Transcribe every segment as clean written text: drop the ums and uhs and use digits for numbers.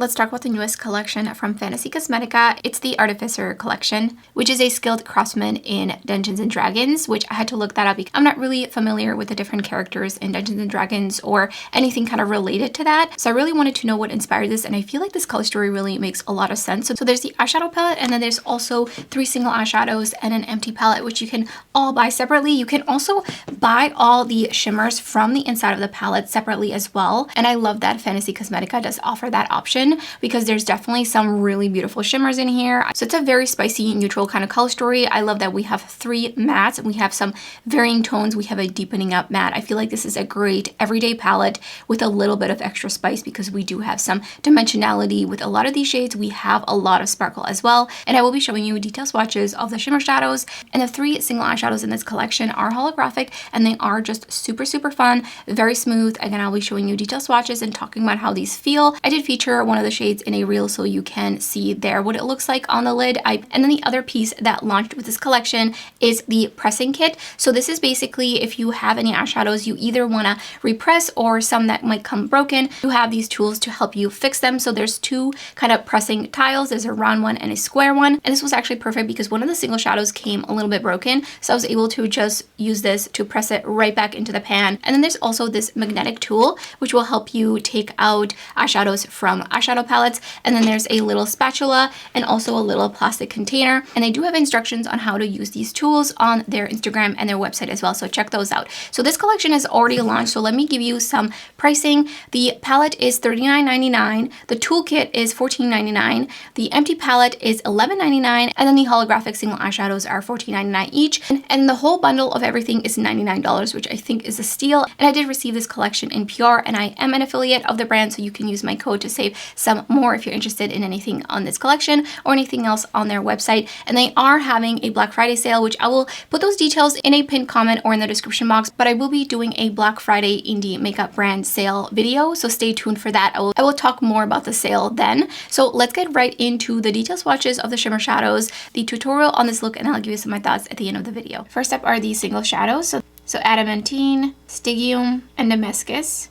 Let's talk about the newest collection from Fantasy Cosmetica. It's the Artificer Collection, which is a skilled craftsman in Dungeons & Dragons, which I had to look that up because I'm not really familiar with the different characters in Dungeons & Dragons or anything kind of related to that. So I really wanted to know what inspired this, and I feel like this color story really makes a lot of sense. So there's the eyeshadow palette, and then there's also 3 single eyeshadows and an empty palette, which you can all buy separately. You can also buy all the shimmers from the inside of the palette separately as well. And I love that Fantasy Cosmetica does offer that option, because there's definitely some really beautiful shimmers in here. So it's a very spicy, neutral kind of color story. I love that we have 3 mattes and we have some varying tones. We have a deepening up matte. I feel like this is a great everyday palette with a little bit of extra spice because we do have some dimensionality with a lot of these shades. We have a lot of sparkle as well. And I will be showing you detailed swatches of the shimmer shadows. And the 3 single eyeshadows in this collection are holographic, and they are just super, super fun, very smooth. Again, I'll be showing you detailed swatches and talking about how these feel. I did feature one of the shades in a reel, so you can see there what it looks like on the lid. And then the other piece that launched with this collection is the pressing kit. So this is basically, if you have any eyeshadows you either want to repress or some that might come broken, you have these tools to help you fix them. So there's 2 kind of pressing tiles. There's a round one and a square one. And this was actually perfect because one of the single shadows came a little bit broken, so I was able to just use this to press it right back into the pan. And then there's also this magnetic tool which will help you take out eyeshadows from eyeshadow palettes. And then there's a little spatula and also a little plastic container, and they do have instructions on how to use these tools on their Instagram and their website as well, so check those out. So this collection is already launched, so let me give you some pricing. The palette is $39.99, the toolkit is $14.99, the empty palette is $11.99, and then the holographic single eyeshadows are $14.99 each, and the whole bundle of everything is $99, which I think is a steal. And I did receive this collection in PR, and I am an affiliate of the brand, so you can use my code to save some more if you're interested in anything on this collection or anything else on their website. And they are having a Black Friday sale, which I will put those details in a pinned comment or in the description box, but I will be doing a Black Friday indie makeup brand sale video, so stay tuned for that. I will talk more about the sale then. So let's get right into the detailed swatches of the shimmer shadows, the tutorial on this look, and I'll give you some of my thoughts at the end of the video. First up are these single shadows. So Adamantine, Stygium, and Damascus.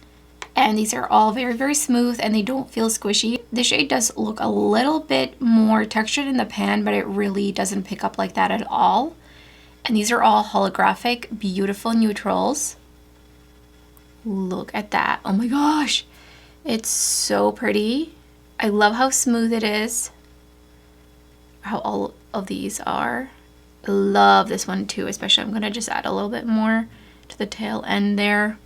And these are all very, very smooth and they don't feel squishy. The shade does look a little bit more textured in the pan, but it really doesn't pick up like that at all. And these are all holographic, beautiful neutrals. Look at that. Oh my gosh. It's so pretty. I love how smooth it is. How all of these are. I love this one too, especially I'm gonna just add a little bit more to the tail end there.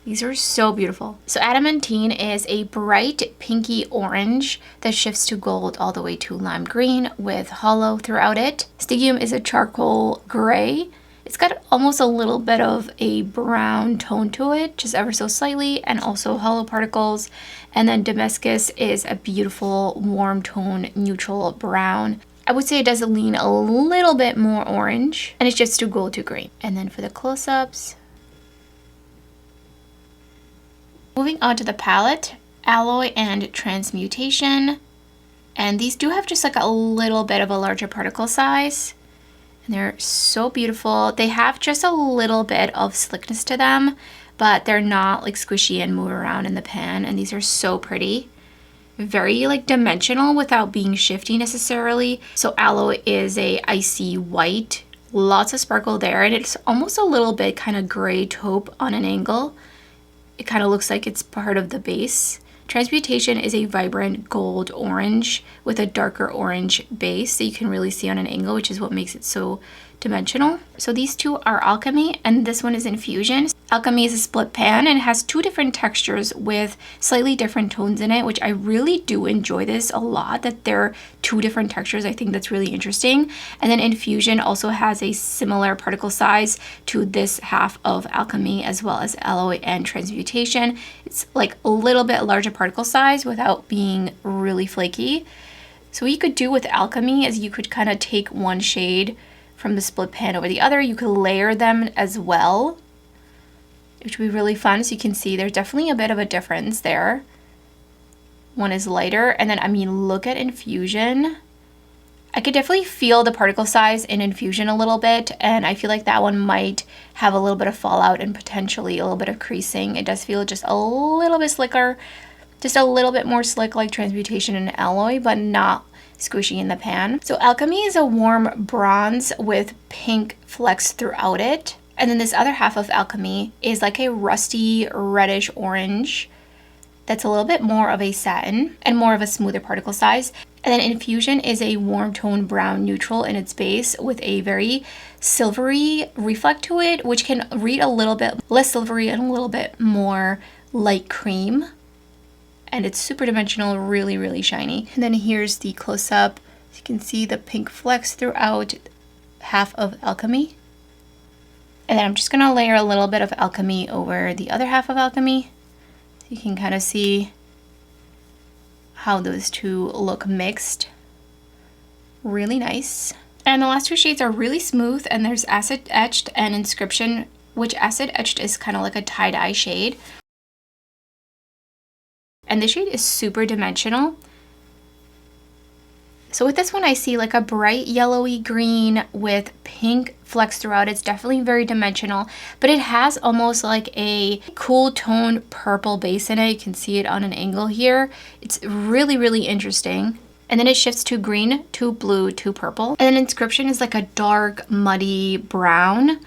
These are so beautiful. So Adamantine is a bright pinky orange that shifts to gold all the way to lime green with hollow throughout it. Stygium is a charcoal gray. It's got almost a little bit of a brown tone to it, just ever so slightly, and also hollow particles. And then Damascus is a beautiful warm tone neutral brown. I would say it does lean a little bit more orange, and it shifts to gold to green. And then for the close-ups, moving on to the palette, Alloy and Transmutation. And these do have just like a little bit of a larger particle size. And they're so beautiful. They have just a little bit of slickness to them, but they're not like squishy and move around in the pan. And these are so pretty. Very like dimensional without being shifty necessarily. So Alloy is a icy white, lots of sparkle there. And it's almost a little bit kind of gray taupe on an angle. It kind of looks like it's part of the base. Transmutation is a vibrant gold orange with a darker orange base that you can really see on an angle, which is what makes it so dimensional. So these two are Alchemy, and this one is Infusion. Alchemy is a split pan and it has 2 different textures with slightly different tones in it, which I really do enjoy this a lot, that there are 2 different textures. I think that's really interesting. And then Infusion also has a similar particle size to this half of Alchemy, as well as Alloy and Transmutation. It's like a little bit larger particle size without being really flaky. So what you could do with Alchemy is you could kind of take one shade from the split pan over the other. You could layer them as well, which would be really fun. So you can see there's definitely a bit of a difference there. One is lighter, and then I mean, look at Infusion. I could definitely feel the particle size in Infusion a little bit, and I feel like that one might have a little bit of fallout and potentially a little bit of creasing. It does feel just a little bit slicker Just a little bit more slick like transmutation and alloy, but not squishy in the pan. So Alchemy is a warm bronze with pink flecks throughout it. And then this other half of Alchemy is like a rusty reddish orange that's a little bit more of a satin and more of a smoother particle size. And then Infusion is a warm tone brown neutral in its base with a very silvery reflect to it, which can read a little bit less silvery and a little bit more light cream. And it's super dimensional, really, really shiny. And then here's the close-up. So you can see the pink flecks throughout half of Alchemy. And then I'm just gonna layer a little bit of Alchemy over the other half of Alchemy. So you can kind of see how those two look mixed. Really nice. And the last two shades are really smooth, and there's Acid Etched and Inscription, which Acid Etched is kind of like a tie-dye shade. And this shade is super dimensional. So with this one, I see like a bright yellowy green with pink flecks throughout. It's definitely very dimensional, but it has almost like a cool toned purple base in it. You can see it on an angle here. It's really, really interesting. And then it shifts to green, to blue, to purple. And then Inscription is like a dark, muddy brown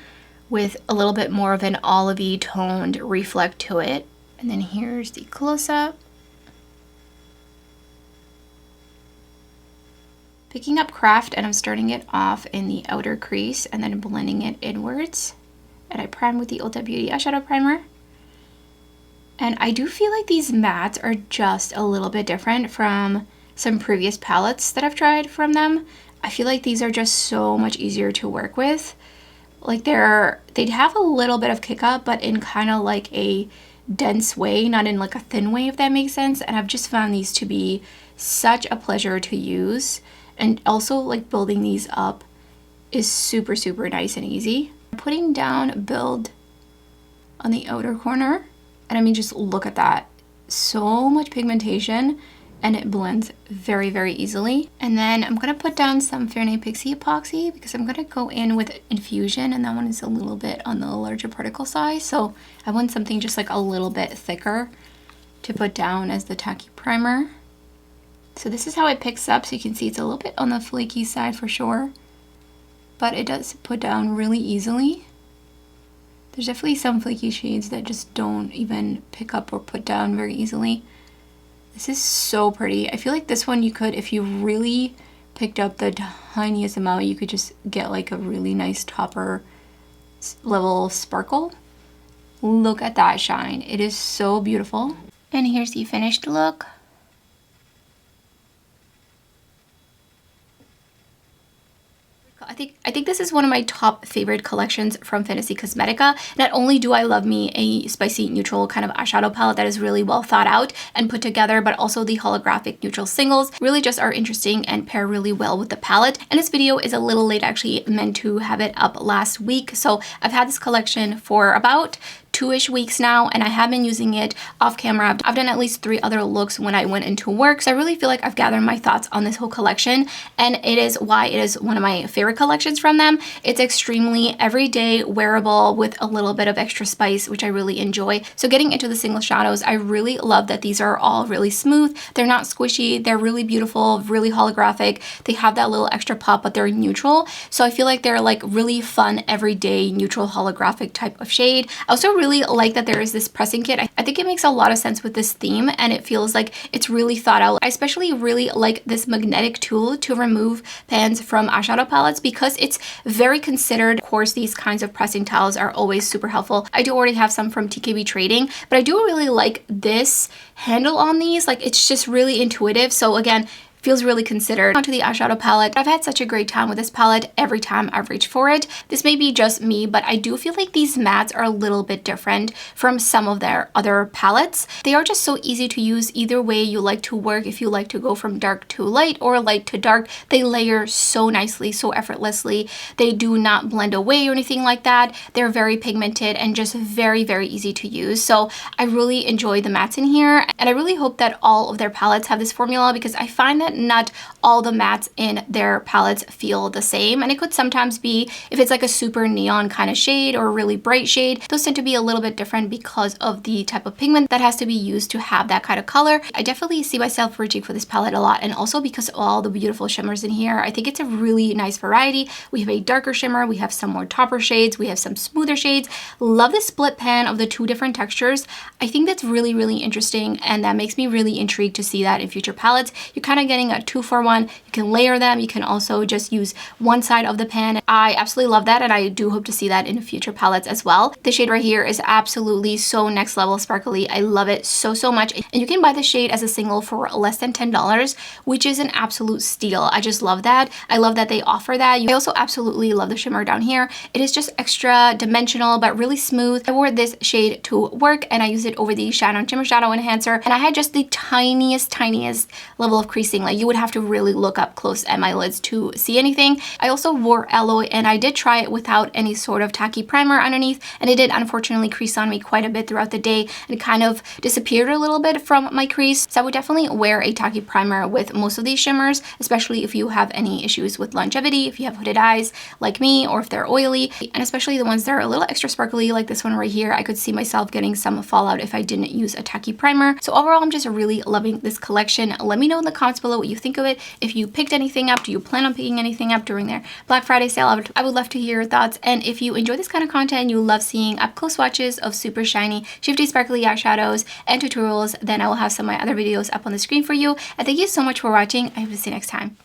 with a little bit more of an olivey toned reflect to it. And then here's the close-up. Picking up Craft, and I'm starting it off in the outer crease and then blending it inwards. And I prime with the Ulta Beauty eyeshadow primer. And I do feel like these mattes are just a little bit different from some previous palettes that I've tried from them. I feel like these are just so much easier to work with. Like they'd have a little bit of kick up, but in kind of like a dense way, not in like a thin way, if that makes sense. And I've just found these to be such a pleasure to use. And also like building these up is super, super nice and easy. Putting down Build on the outer corner. And I mean, just look at that. So much pigmentation, and it blends very, very easily. And then I'm gonna put down some Fair Name Pixie Epoxy because I'm gonna go in with Infusion, and that one is a little bit on the larger particle size. So I want something just like a little bit thicker to put down as the tacky primer. So this is how it picks up. So you can see it's a little bit on the flaky side for sure, but it does put down really easily. There's definitely some flaky shades that just don't even pick up or put down very easily. This is so pretty. I feel like this one you could, if you really picked up the tiniest amount, you could just get like a really nice topper level sparkle. Look at that shine. It is so beautiful. And here's the finished look. I think this is one of my top favorite collections from Fantasy Cosmetica. Not only do I love me a spicy neutral kind of eyeshadow palette that is really well thought out and put together, but also the holographic neutral singles really just are interesting and pair really well with the palette. And this video is a little late, actually meant to have it up last week. So I've had this collection for about 2-ish weeks now, and I have been using it off camera. I've done at least 3 other looks when I went into work, so I really feel like I've gathered my thoughts on this whole collection, and it is why it is one of my favorite collections from them. It's extremely everyday wearable with a little bit of extra spice, which I really enjoy. So getting into the single shadows, I really love that these are all really smooth. They're not squishy. They're really beautiful, really holographic. They have that little extra pop, but they're neutral. So I feel like they're like really fun, everyday, neutral, holographic type of shade. I also really like that there is this pressing kit. I think it makes a lot of sense with this theme, and it feels like it's really thought out. I especially really like this magnetic tool to remove pans from eyeshadow palettes because it's very considered. Of course, these kinds of pressing towels are always super helpful. I do already have some from TKB Trading, but I do really like this handle on these. Like, it's just really intuitive. So again, feels really considered. Onto the eyeshadow palette. I've had such a great time with this palette every time I've reached for it. This may be just me, but I do feel like these mattes are a little bit different from some of their other palettes. They are just so easy to use either way you like to work. If you like to go from dark to light or light to dark, they layer so nicely, so effortlessly. They do not blend away or anything like that. They're very pigmented and just very, very easy to use. So I really enjoy the mattes in here, and I really hope that all of their palettes have this formula because I find that that not all the mattes in their palettes feel the same. And it could sometimes be if it's like a super neon kind of shade or a really bright shade, those tend to be a little bit different because of the type of pigment that has to be used to have that kind of color. I definitely see myself reaching for this palette a lot, and also because of all the beautiful shimmers in here. I think it's a really nice variety. We have a darker shimmer, we have some more topper shades, we have some smoother shades. Love the split pan of the two different textures. I think that's really, really interesting, and that makes me really intrigued to see that in future palettes. You're kind of getting a 2-for-1. You can layer them. You can also just use one side of the pan. I absolutely love that, and I do hope to see that in future palettes as well. The shade right here is absolutely so next level sparkly. I love it so, so much. And you can buy the shade as a single for less than $10, which is an absolute steal. I just love that. I love that they offer that. I also absolutely love the shimmer down here. It is just extra dimensional, but really smooth. I wore this shade to work, and I used it over the Shine On Shimmer Shadow Enhancer, and I had just the tiniest level of creasing. Like, you would have to really look up close at my lids to see anything. I also wore Alloy, and I did try it without any sort of tacky primer underneath, and it did unfortunately crease on me quite a bit throughout the day and kind of disappeared a little bit from my crease. So I would definitely wear a tacky primer with most of these shimmers, especially if you have any issues with longevity, if you have hooded eyes like me, or if they're oily, and especially the ones that are a little extra sparkly like this one right here. I could see myself getting some fallout if I didn't use a tacky primer. So overall, I'm just really loving this collection. Let me know in the comments below what you think of it. If you picked anything up, do you plan on picking anything up during their Black Friday sale? I would love to hear your thoughts. And if you enjoy this kind of content and you love seeing up close swatches of super shiny, shifty, sparkly eyeshadows and tutorials, then I will have some of my other videos up on the screen for you. And thank you so much for watching. I hope to see you next time.